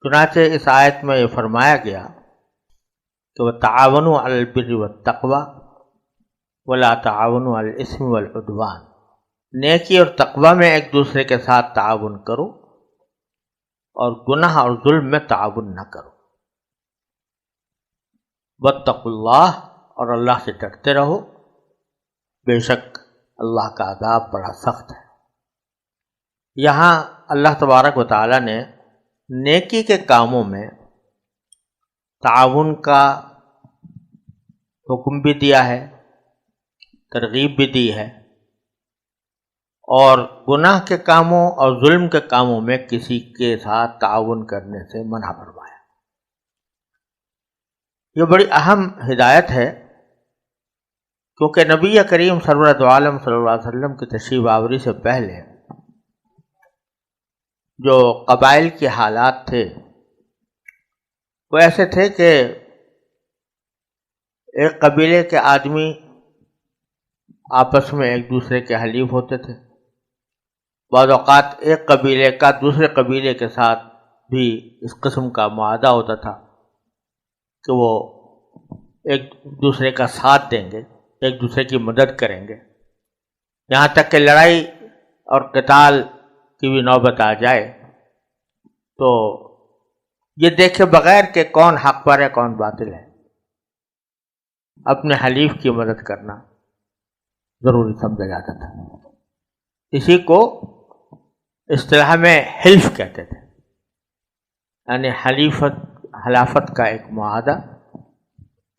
چنانچہ اس آیت میں یہ فرمایا گیا کہ وَتَعَاوَنُوا عَلَى الْبِرِّ وَالتَّقْوَى وَلَا تَعَاوَنُوا عَلَى الْإِثْمِ وَالْعُدْوَانِ، نیکی اور تقوی میں ایک دوسرے کے ساتھ تعاون کرو اور گناہ اور ظلم میں تعاون نہ کرو۔ وَاتَّقُوا اللَّهَ، اور اللہ سے ڈرتے رہو، بے شک اللہ کا عذاب بڑا سخت ہے۔ یہاں اللہ تبارک و تعالی نے نیکی کے کاموں میں تعاون کا حکم بھی دیا ہے، ترغیب بھی دی ہے، اور گناہ کے کاموں اور ظلم کے کاموں میں کسی کے ساتھ تعاون کرنے سے منع فرمایا۔ یہ بڑی اہم ہدایت ہے، کیونکہ نبی کریم سرورت عالم صلی اللہ علیہ وسلم کی تشریف آوری سے پہلے جو قبائل کے حالات تھے وہ ایسے تھے کہ ایک قبیلے کے آدمی آپس میں ایک دوسرے کے حلیف ہوتے تھے، بعض اوقات ایک قبیلے کا دوسرے قبیلے کے ساتھ بھی اس قسم کا معاہدہ ہوتا تھا کہ وہ ایک دوسرے کا ساتھ دیں گے، ایک دوسرے کی مدد کریں گے، یہاں تک کہ لڑائی اور قتال کی بھی نوبت آ جائے تو یہ دیکھے بغیر کہ کون حق پر ہے کون باطل ہے، اپنے حلیف کی مدد کرنا ضروری سمجھا جاتا تھا۔ اسی کو اصطلاح میں حلف کہتے تھے، یعنی حلافت کا ایک معاہدہ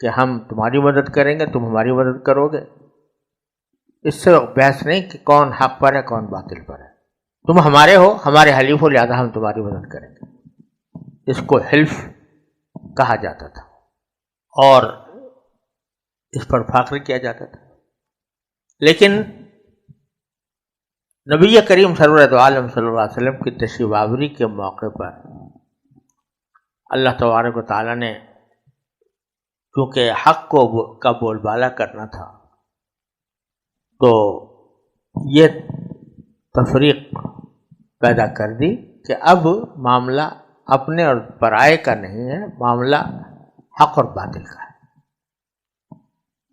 کہ ہم تمہاری مدد کریں گے، تم ہماری مدد کرو گے۔ اس سے بحث نہیں کہ کون حق پر ہے کون باطل پر ہے، تم ہمارے ہو، ہمارے حلیف ہو، لہذا ہم تمہاری مدد کریں گے۔ اس کو حلف کہا جاتا تھا اور اس پر فخر کیا جاتا تھا۔ لیکن نبی کریم سرورت عالم صلی اللہ علیہ وسلم کی تشریف آوری کے موقع پر اللہ تبارک و تعالیٰ نے چونکہ حق کا بول بالا کرنا تھا تو یہ تفریق پیدا کر دی کہ اب معاملہ اپنے اور پرائے کا نہیں ہے، معاملہ حق اور باطل کا ہے۔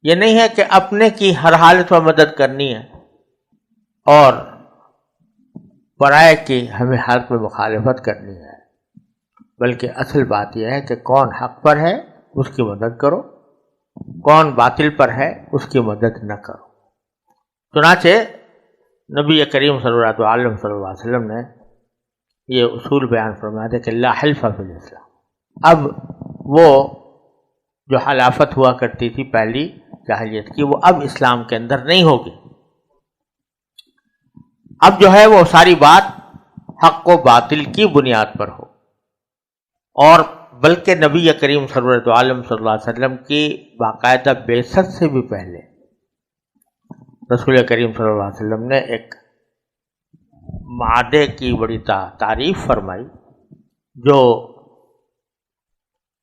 یہ نہیں ہے کہ اپنے کی ہر حالت میں مدد کرنی ہے اور پرائے کی ہمیں حالت میں مخالفت کرنی ہے، بلکہ اصل بات یہ ہے کہ کون حق پر ہے اس کی مدد کرو، کون باطل پر ہے اس کی مدد نہ کرو۔ چنانچہ نبی کریم صلی اللہ علیہ وسلم نے یہ اصول بیان فرمایا تھا کہ لا حلف فی الاسلام۔ اب وہ جو حلافت ہوا کرتی تھی پہلی جاہلیت کی، وہ اب اسلام کے اندر نہیں ہوگی۔ اب جو ہے وہ ساری بات حق و باطل کی بنیاد پر ہو، اور بلکہ نبی کریم سرورت عالم صلی اللہ علیہ وسلم کی باقاعدہ بعثت سے بھی پہلے رسول کریم صلی اللہ علیہ وسلم نے ایک معاہدے کی بڑی تعریف فرمائی جو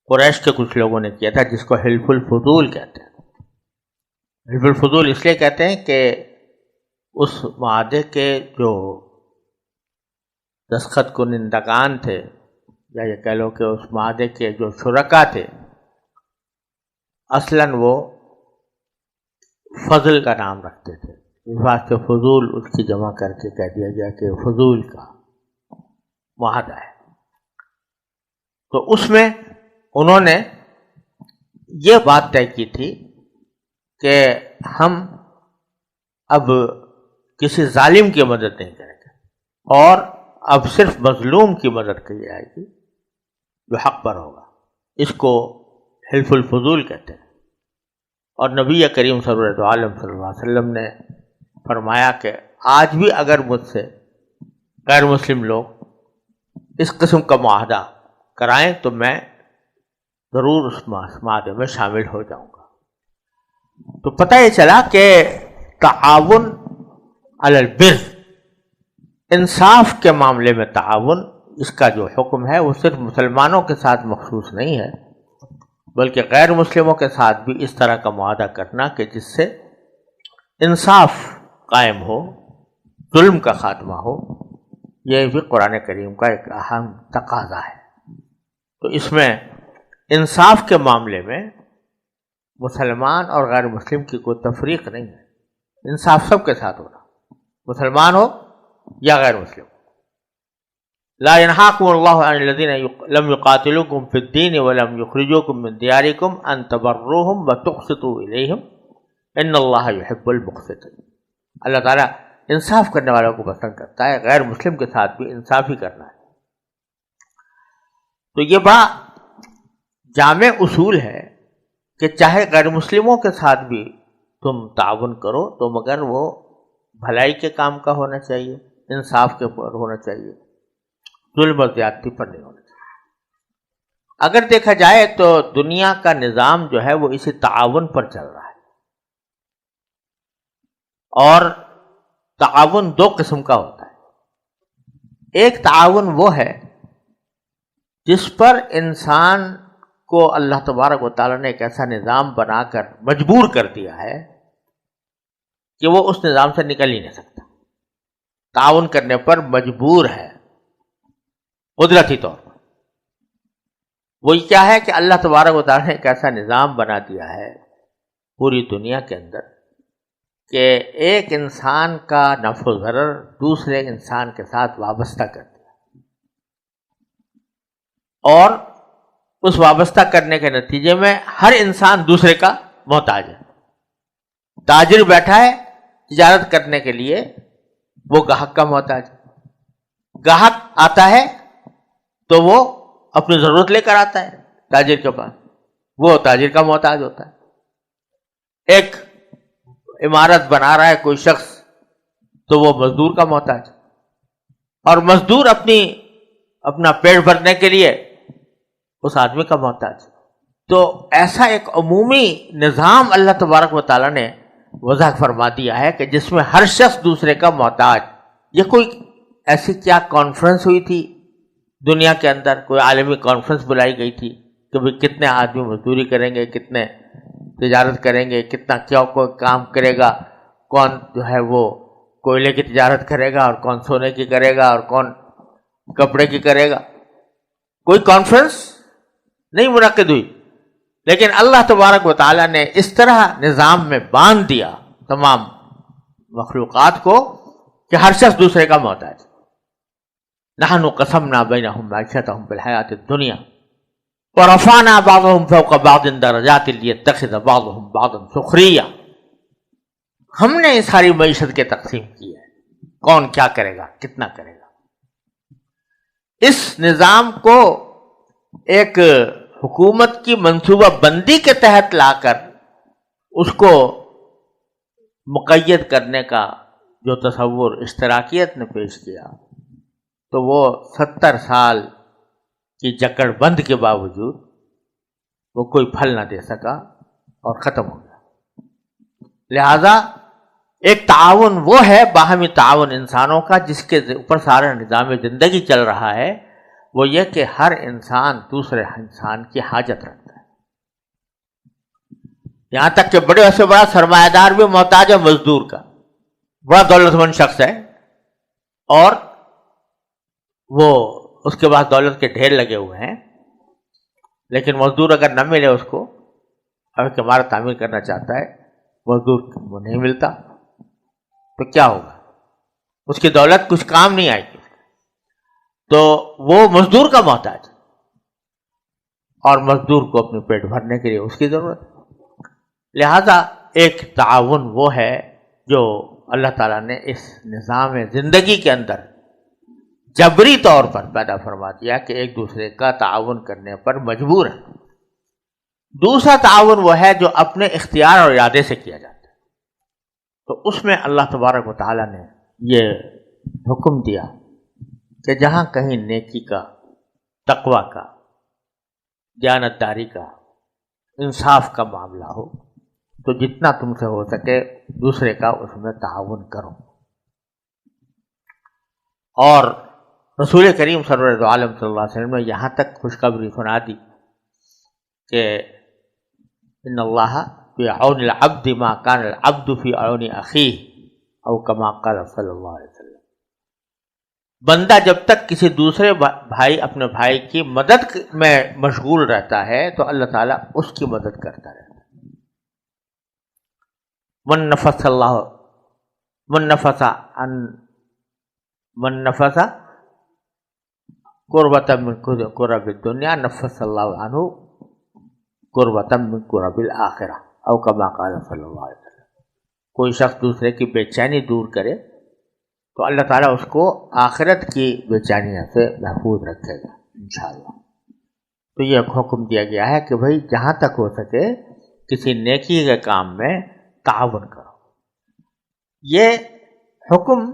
قریش کے کچھ لوگوں نے کیا تھا، جس کو حلف الفضول کہتے ہیں۔ حلف الفضول اس لیے کہتے ہیں کہ اس معاہدے کے جو دستخط کنندگان تھے، یا یہ کہہ لو کہ اس معاہدے کے جو شرکا تھے، اصلاً وہ فضل کا نام رکھتے تھے، اس واسطے فضول اس کی جمع کر کے کہہ دیا گیا کہ فضول کا معاہدہ ہے۔ تو اس میں انہوں نے یہ بات طے کی تھی کہ ہم اب کسی ظالم کی مدد نہیں کریں گے، اور اب صرف مظلوم کی مدد کی جائے گی جو حق پر ہوگا۔ اس کو حلف الفضول کہتے ہیں۔ اور نبی کریم سرورت عالم صلی اللہ علیہ وسلم نے فرمایا کہ آج بھی اگر مجھ سے غیر مسلم لوگ اس قسم کا معاہدہ کرائیں تو میں ضرور اس معاہدے میں شامل ہو جاؤں گا۔ تو پتہ یہ چلا کہ تعاون علی البر، انصاف کے معاملے میں تعاون، اس کا جو حکم ہے وہ صرف مسلمانوں کے ساتھ مخصوص نہیں ہے، بلکہ غیر مسلموں کے ساتھ بھی اس طرح کا معاہدہ کرنا کہ جس سے انصاف قائم ہو، ظلم کا خاتمہ ہو، یہ بھی قرآن کریم کا ایک اہم تقاضا ہے۔ تو اس میں انصاف کے معاملے میں مسلمان اور غیر مسلم کی کوئی تفریق نہیں ہے، انصاف سب کے ساتھ ہونا، مسلمان ہو یا غیر مسلم۔ لا ينهاكم الله عن الذين لم يقاتلوكم في الدين ولم يخرجوكم من دياركم ان تبروهم وتقسطوا اليهم ان الله يحب المقسطين۔ اللہ تعالیٰ انصاف کرنے والوں کو پسند کرتا ہے، غیر مسلم کے ساتھ بھی انصاف ہی کرنا ہے۔ تو یہ بڑا جامع اصول ہے کہ چاہے غیر مسلموں کے ساتھ بھی تم تعاون کرو تو مگر وہ بھلائی کے کام کا ہونا چاہیے، انصاف کے پر ہونا چاہیے، ظلم و زیادتی پر نہیں ہونا چاہیے۔ اگر دیکھا جائے تو دنیا کا نظام جو ہے وہ اسی تعاون پر چل رہا ہے، اور تعاون دو قسم کا ہوتا ہے۔ ایک تعاون وہ ہے جس پر انسان کو اللہ تبارک و تعالیٰ نے ایک ایسا نظام بنا کر مجبور کر دیا ہے کہ وہ اس نظام سے نکل ہی نہیں سکتا، تعاون کرنے پر مجبور ہے قدرتی طور پر۔ وہ کیا ہے کہ اللہ تبارک و تعالیٰ نے ایک ایسا نظام بنا دیا ہے پوری دنیا کے اندر کہ ایک انسان کا نفع و ضرر دوسرے انسان کے ساتھ وابستہ کر دیا، اور اس وابستہ کرنے کے نتیجے میں ہر انسان دوسرے کا محتاج ہے۔ تاجر بیٹھا ہے تجارت کرنے کے لیے، وہ گاہک کا محتاج ہے، گاہک آتا ہے تو وہ اپنی ضرورت لے کر آتا ہے تاجر کے پاس، وہ تاجر کا محتاج ہوتا ہے۔ ایک عمارت بنا رہا ہے کوئی شخص تو وہ مزدور کا محتاج، اور مزدور اپنا پیٹ بھرنے کے لیے اس آدمی کا محتاج۔ تو ایسا ایک عمومی نظام اللہ تبارک و تعالیٰ نے وضع فرما دیا ہے کہ جس میں ہر شخص دوسرے کا محتاج۔ یہ کوئی ایسی کیا کانفرنس ہوئی تھی دنیا کے اندر، کوئی عالمی کانفرنس بلائی گئی تھی کہ بھئی کتنے آدمی مزدوری کریں گے، کتنے تجارت کریں گے، کتنا کیا کوئی کام کرے گا، کون جو ہے وہ کوئلے کی تجارت کرے گا اور کون سونے کی کرے گا اور کون کپڑے کی کرے گا؟ کوئی کانفرنس نہیں منعقد ہوئی، لیکن اللہ تبارک و تعالیٰ نے اس طرح نظام میں باندھ دیا تمام مخلوقات کو کہ ہر شخص دوسرے کا محتاج۔ نحن قسمنا بینہم معیشتہم فی الحیاۃ الدنیا ورفعنا بعضهم فوق بعض درجات لیتخذ بعضهم بعضا سخریا۔ ہم نے یہ ساری معیشت کے تقسیم کی ہے، کون کیا کرے گا، کتنا کرے گا۔ اس نظام کو ایک حکومت کی منصوبہ بندی کے تحت لا کر اس کو مقید کرنے کا جو تصور اشتراکیت نے پیش کیا، تو وہ 70 سال کی جکڑ بند کے باوجود وہ کوئی پھل نہ دے سکا اور ختم ہو گیا۔ لہذا ایک تعاون وہ ہے، باہمی تعاون انسانوں کا، جس کے اوپر سارا نظام زندگی چل رہا ہے، وہ یہ کہ ہر انسان دوسرے انسان کی حاجت رکھتا ہے۔ یہاں تک کہ بڑے سے بڑا سرمایہ دار بھی محتاج ہے مزدور کا، بڑا دولت مند شخص ہے اور وہ اس کے بعد دولت کے ڈھیر لگے ہوئے ہیں، لیکن مزدور اگر نہ ملے اس کو، اگر ہمارا تعمیر کرنا چاہتا ہے، مزدور وہ نہیں ملتا تو کیا ہوگا؟ اس کی دولت کچھ کام نہیں آئے گی، تو وہ مزدور کا محتاج، اور مزدور کو اپنے پیٹ بھرنے کے لیے اس کی ضرورت ہے۔ لہذا ایک تعاون وہ ہے جو اللہ تعالیٰ نے اس نظام زندگی کے اندر جبری طور پر پیدا فرما دیا کہ ایک دوسرے کا تعاون کرنے پر مجبور ہے۔ دوسرا تعاون وہ ہے جو اپنے اختیار اور ارادے سے کیا جاتا ہے، تو اس میں اللہ تبارک و تعالیٰ نے یہ حکم دیا کہ جہاں کہیں نیکی کا، تقوی کا، دیانتداری کا، انصاف کا معاملہ ہو تو جتنا تم سے ہو سکے دوسرے کا اس میں تعاون کرو۔ اور رسول کریم صلی اللہ علیہ وسلم نے یہاں تک خوشخبری سنا دی کہ ان اللہ فی عون العبد ما کان العبد فی عون اخیہ، او کما قال صلی اللہ علیہ وسلم، بندہ جب تک کسی دوسرے بھائی اپنے بھائی کی مدد میں مشغول رہتا ہے تو اللہ تعالیٰ اس کی مدد کرتا رہتا ہے. من نفس قربۃ من قرب الدنیا نفس اللہ عنہ قربۃ من قرب الآخرہ او کما قال صلی اللہ علیہ وسلم. کوئی شخص دوسرے کی بے چینی دور کرے تو اللہ تعالیٰ اس کو آخرت کی بے چینیوں سے محفوظ رکھے گا انشاءاللہ. تو یہ حکم دیا گیا ہے کہ بھائی جہاں تک ہو سکے کسی نیکی کے کام میں تعاون کرو. یہ حکم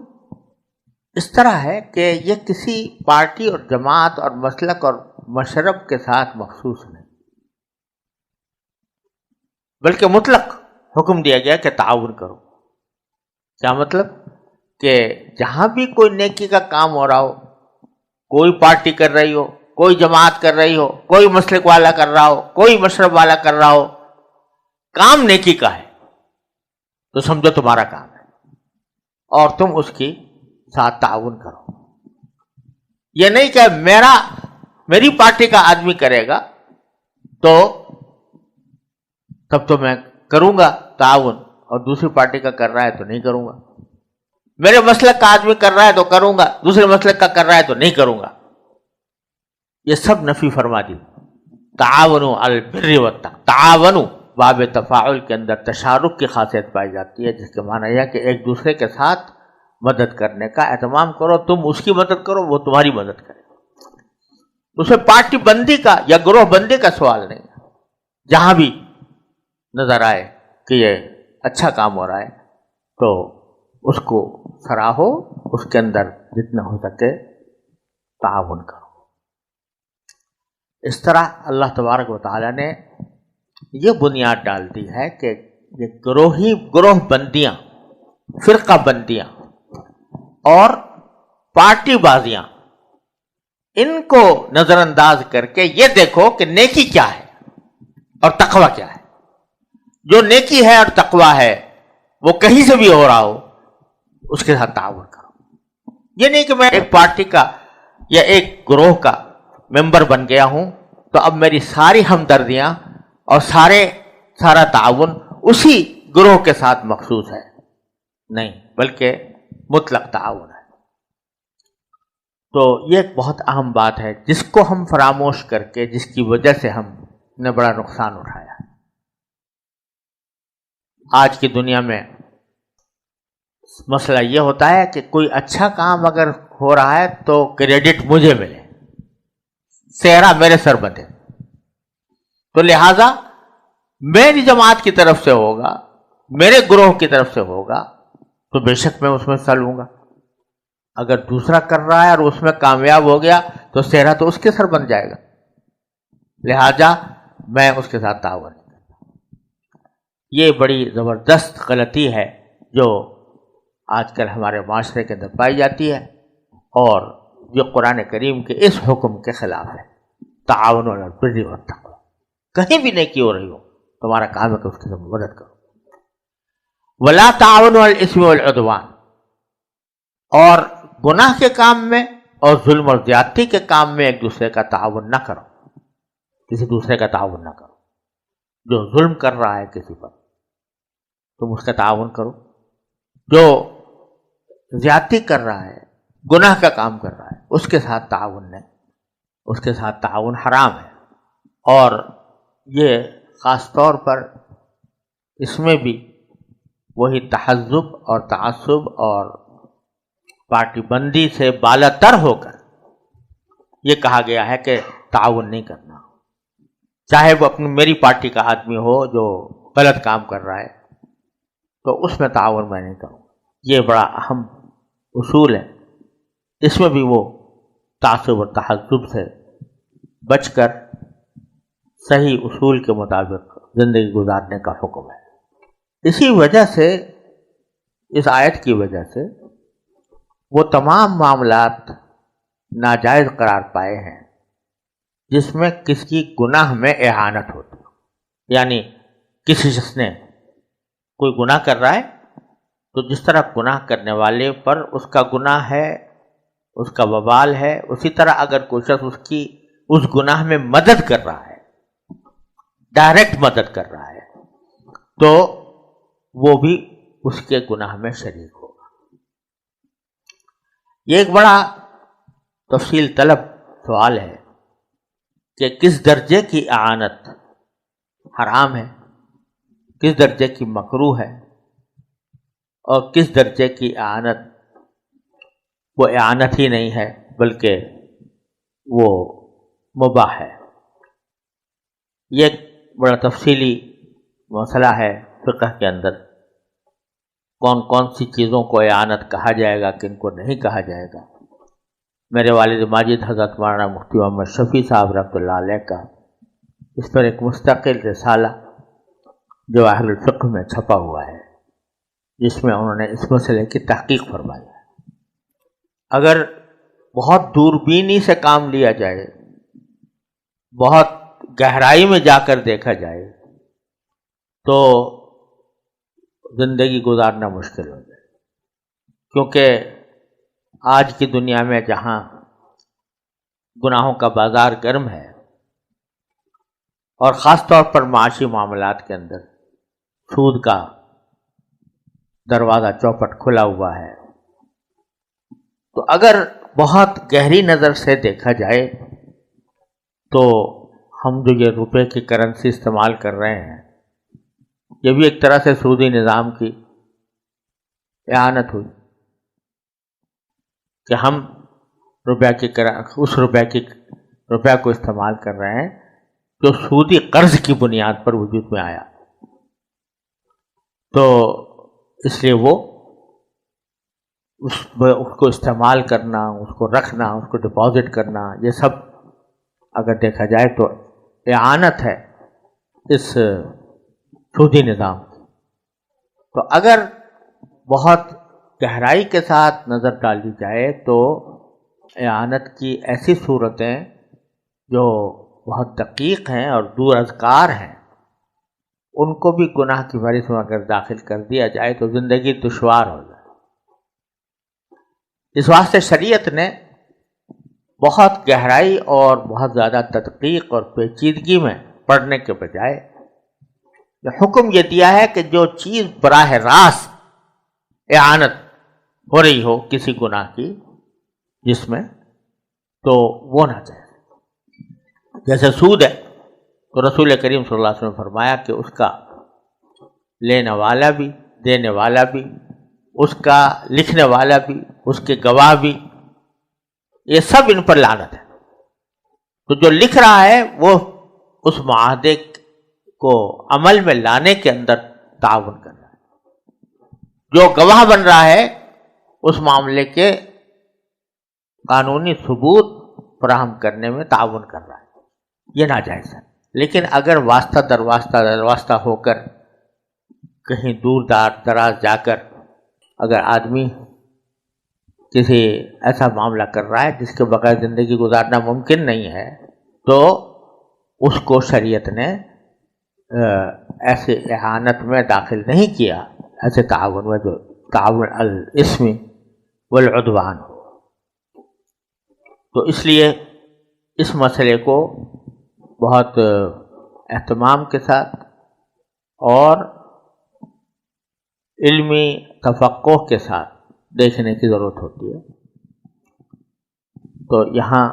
اس طرح ہے کہ یہ کسی پارٹی اور جماعت اور مسلک اور مشرب کے ساتھ مخصوص نہیں، بلکہ مطلق حکم دیا گیا کہ تعاون کرو. کیا مطلب؟ کہ جہاں بھی کوئی نیکی کا کام ہو رہا ہو، کوئی پارٹی کر رہی ہو، کوئی جماعت کر رہی ہو، کوئی مسلک والا کر رہا ہو، کوئی مشرب والا کر رہا ہو، کام نیکی کا ہے تو سمجھو تمہارا کام ہے اور تم اس کی ساتھ تعاون کرو. یہ نہیں کہ میری پارٹی کا آدمی کرے گا تو تب تو میں کروں گا تعاون، اور دوسری پارٹی کا کر رہا ہے تو نہیں کروں گا. میرے مسلک کا آدمی کر رہا ہے تو کروں گا، دوسرے مسلک کا کر رہا ہے تو نہیں کروں گا. یہ سب نفی فرما دی. تعاونوا علی البر والتقوی. تعاونوا باب تفاعل کے اندر تشارک کی خاصیت پائی جاتی ہے، جس کے معنی یہ ہے کہ ایک دوسرے کے ساتھ مدد کرنے کا اہتمام کرو. تم اس کی مدد کرو، وہ تمہاری مدد کرے. اسے پارٹی بندی کا یا گروہ بندی کا سوال نہیں. جہاں بھی نظر آئے کہ یہ اچھا کام ہو رہا ہے تو اس کو سراہو، اس کے اندر جتنا ہو سکے تعاون کرو. اس طرح اللہ تبارک و تعالیٰ نے یہ بنیاد ڈال دی ہے کہ یہ گروہ بندیاں، فرقہ بندیاں اور پارٹی بازیاں، ان کو نظر انداز کر کے یہ دیکھو کہ نیکی کیا ہے اور تقوی کیا ہے. جو نیکی ہے اور تقوی ہے وہ کہیں سے بھی ہو رہا ہو اس کے ساتھ تعاون کرو. یہ نہیں کہ میں ایک پارٹی کا یا ایک گروہ کا ممبر بن گیا ہوں تو اب میری ساری ہمدردیاں اور سارا تعاون اسی گروہ کے ساتھ مخصوص ہے. نہیں، بلکہ مطلق تعاون ہے. تو یہ ایک بہت اہم بات ہے جس کو ہم فراموش کر کے، جس کی وجہ سے ہم نے بڑا نقصان اٹھایا. آج کی دنیا میں مسئلہ یہ ہوتا ہے کہ کوئی اچھا کام اگر ہو رہا ہے تو کریڈٹ مجھے ملے، سہرا میرے سر بندھے. تو لہذا میری جماعت کی طرف سے ہوگا، میرے گروہ کی طرف سے ہوگا تو بے شک میں اس میں حصہ لوں گا. اگر دوسرا کر رہا ہے اور اس میں کامیاب ہو گیا تو سہرا تو اس کے سر بن جائے گا. لہذا میں اس کے ساتھ تعاون نہیں کرتا. یہ بڑی زبردست غلطی ہے جو آج کل ہمارے معاشرے کے اندر پائی جاتی ہے، اور یہ قرآن کریم کے اس حکم کے خلاف ہے. تعاون علی البر والتقوی. کہیں بھی نیکی ہو رہی ہو، تمہارا کام ہے کہ اس کی مدد کرو. ولا تعاونوا علی الاثم والعدوان. اور گناہ کے کام میں اور ظلم اور زیادتی کے کام میں ایک دوسرے کا تعاون نہ کرو. کسی دوسرے کا تعاون نہ کرو. جو ظلم کر رہا ہے کسی پر تم اس کا تعاون کرو. جو زیادتی کر رہا ہے، گناہ کا کام کر رہا ہے، اس کے ساتھ تعاون نہیں. اس کے ساتھ تعاون حرام ہے. اور یہ خاص طور پر اس میں بھی وہی تحزب اور تعصب اور پارٹی بندی سے بالا تر ہو کر یہ کہا گیا ہے کہ تعاون نہیں کرنا. چاہے وہ میری پارٹی کا آدمی ہو جو غلط کام کر رہا ہے تو اس میں تعاون میں نہیں کروں. یہ بڑا اہم اصول ہے. اس میں بھی وہ تعصب اور تحزب سے بچ کر صحیح اصول کے مطابق زندگی گزارنے کا حکم ہے. اسی وجہ سے، اس آیت کی وجہ سے وہ تمام معاملات ناجائز قرار پائے ہیں جس میں کسی گناہ میں اعانت ہوتی ہے. یعنی کسی شخص نے کوئی گناہ کر رہا ہے تو جس طرح گناہ کرنے والے پر اس کا گناہ ہے اس کا وبال ہے، اسی طرح اگر کوئی شخص اس گناہ میں مدد کر رہا ہے، ڈائریکٹ مدد کر رہا ہے، تو وہ بھی اس کے گناہ میں شریک ہوگا۔ یہ ایک بڑا تفصیل طلب سوال ہے کہ کس درجے کی اعانت حرام ہے، کس درجے کی مکروہ ہے، اور کس درجے کی اعانت وہ اعانت ہی نہیں ہے بلکہ وہ مباح ہے۔ یہ ایک بڑا تفصیلی مسئلہ ہے فقہ کے اندر، کون کون سی چیزوں کو اعانت کہا جائے گا، کن کو نہیں کہا جائے گا۔ میرے والد ماجد حضرت مولانا مفتی محمد شفیع صاحب رحمۃ اللہ علیہ کا اس پر ایک مستقل رسالہ جواہر الفقہ میں چھپا ہوا ہے، جس میں انہوں نے اس مسئلے کی تحقیق فرمائی ہے۔ اگر بہت دوربینی سے کام لیا جائے، بہت گہرائی میں جا کر دیکھا جائے، تو زندگی گزارنا مشکل ہو جائے، کیونکہ آج کی دنیا میں جہاں گناہوں کا بازار گرم ہے، اور خاص طور پر معاشی معاملات کے اندر سود کا دروازہ چوپٹ کھلا ہوا ہے، تو اگر بہت گہری نظر سے دیکھا جائے تو ہم جو یہ روپے کی کرنسی استعمال کر رہے ہیں، یہ بھی ایک طرح سے سودی نظام کی اعانت ہوئی کہ ہم اس روپے کو استعمال کر رہے ہیں جو سودی قرض کی بنیاد پر وجود میں آیا، تو اس لیے وہ اس کو استعمال کرنا، اس کو رکھنا، اس کو ڈپازٹ کرنا، یہ سب اگر دیکھا جائے تو اعانت ہے اس سودی نظام کی۔ تو اگر بہت گہرائی کے ساتھ نظر ڈالی جائے تو اعانت کی ایسی صورتیں جو بہت دقیق ہیں اور دور از کار ہیں، ان کو بھی گناہ کی فہرست میں اگر داخل کر دیا جائے تو زندگی دشوار ہو جائے۔ اس واسطے شریعت نے بہت گہرائی اور بہت زیادہ تدقیق اور پیچیدگی میں پڑھنے کے بجائے حکم یہ دیا ہے کہ جو چیز براہ راست اعانت ہو رہی ہو کسی گناہ کی جس میں، تو وہ نہ جائے۔ جیسے سود ہے تو رسول کریم صلی اللہ علیہ وسلم نے فرمایا کہ اس کا لینے والا بھی، دینے والا بھی، اس کا لکھنے والا بھی، اس کے گواہ بھی، یہ سب ان پر لعنت ہے۔ تو جو لکھ رہا ہے وہ اس معاہدے کو عمل میں لانے کے اندر تعاون کر رہا ہے، جو گواہ بن رہا ہے اس معاملے کے قانونی ثبوت فراہم کرنے میں تعاون کر رہا ہے، یہ ناجائز ہے۔ لیکن اگر واسطہ در واسطہ ہو کر کہیں دور دراز جا کر اگر آدمی کسی ایسا معاملہ کر رہا ہے جس کے بغیر زندگی گزارنا ممکن نہیں ہے، تو اس کو شریعت نے ایسے اعانت میں داخل نہیں کیا، ایسے تعاون میں جو تعاون الاسم والعدوان ہو۔ تو اس لیے اس مسئلے کو بہت اہتمام کے ساتھ اور علمی تفقع کے ساتھ دیکھنے کی ضرورت ہوتی ہے۔ تو یہاں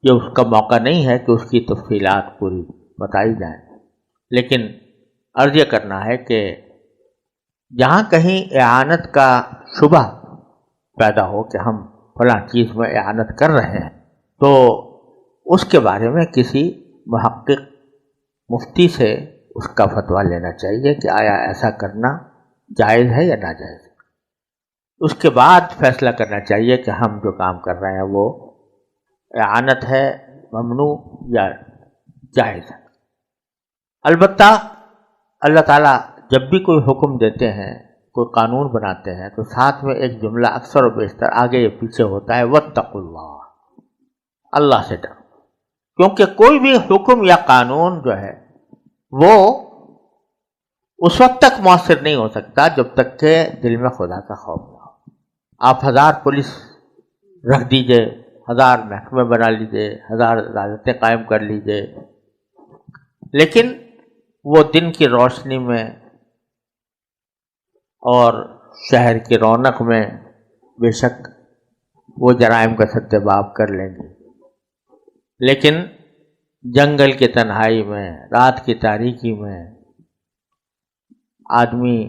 یہ اس کا موقع نہیں ہے کہ اس کی تفصیلات پوری بتائی جائیں، لیکن عرض یہ کرنا ہے کہ جہاں کہیں اعانت کا شبہ پیدا ہو کہ ہم فلاں چیز میں اعانت کر رہے ہیں، تو اس کے بارے میں کسی محقق مفتی سے اس کا فتویٰ لینا چاہیے کہ آیا ایسا کرنا جائز ہے یا ناجائز ہے۔ اس کے بعد فیصلہ کرنا چاہیے کہ ہم جو کام کر رہے ہیں وہ اعانت ہے، ممنوع یا جائز ہے۔ البتہ اللہ تعالیٰ جب بھی کوئی حکم دیتے ہیں، کوئی قانون بناتے ہیں، تو ساتھ میں ایک جملہ اکثر و بیشتر آگے یا پیچھے ہوتا ہے، واتقوا اللہ، اللہ سے ڈرو، کیونکہ کوئی بھی حکم یا قانون جو ہے وہ اس وقت تک مؤثر نہیں ہو سکتا جب تک کہ دل میں خدا کا خوف نہ ہو۔ آپ 1000 پولیس رکھ دیجئے، 1000 محکمے بنا لیجئے، 1000 عدالتیں قائم کر لیجئے، لیکن وہ دن کی روشنی میں اور شہر کی رونق میں بے شک وہ جرائم کا ارتکاب کر لیں گے، لیکن جنگل کی تنہائی میں، رات کی تاریکی میں آدمی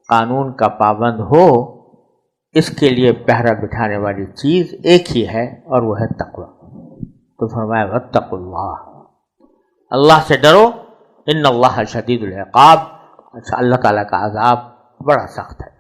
قانون کا پابند ہو، اس کے لیے پہرا بٹھانے والی چیز ایک ہی ہے اور وہ ہے تقوی۔ تو فرمایا واتقوا اللہ، اللہ سے ڈرو، ان اللہ شدید العقاب، اللہ تعالیٰ کا عذاب بڑا سخت ہے۔